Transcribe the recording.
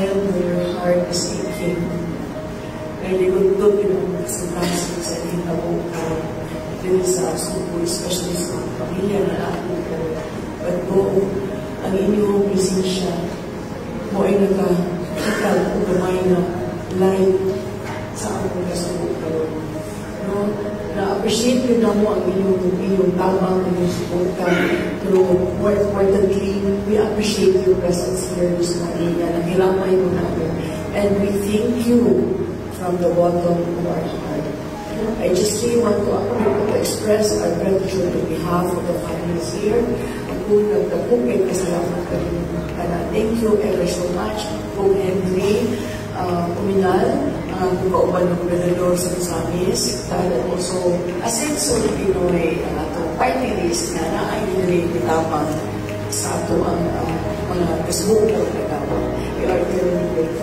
time when your heart is aching. Kaya ligod-tog yun ang kasitasin sa inyong nabukaw din sa suko, especially sa pamilya na atin ko. But go, ang inyong presensya mo ay nakakita o gamay na light sa akong kasuko. No? Na-appreciate yun na mo ang inyong tamang, inyong suporta. Pero more importantly, we appreciate your presence here this morning na nakilamay mo namin. And we thank you from the bottom of our heart. I just really want to express our gratitude on behalf of the families here. Ako nagkakupit kasalamat ka rin. Thank you ever so much. Kung Henry, Uminal, kauban ng gobernador sa Misamis, and also Asenso na Pinoy, itong party list na na-ay kitapang sa ato ang mga kasbukong nagawa. We are very grateful.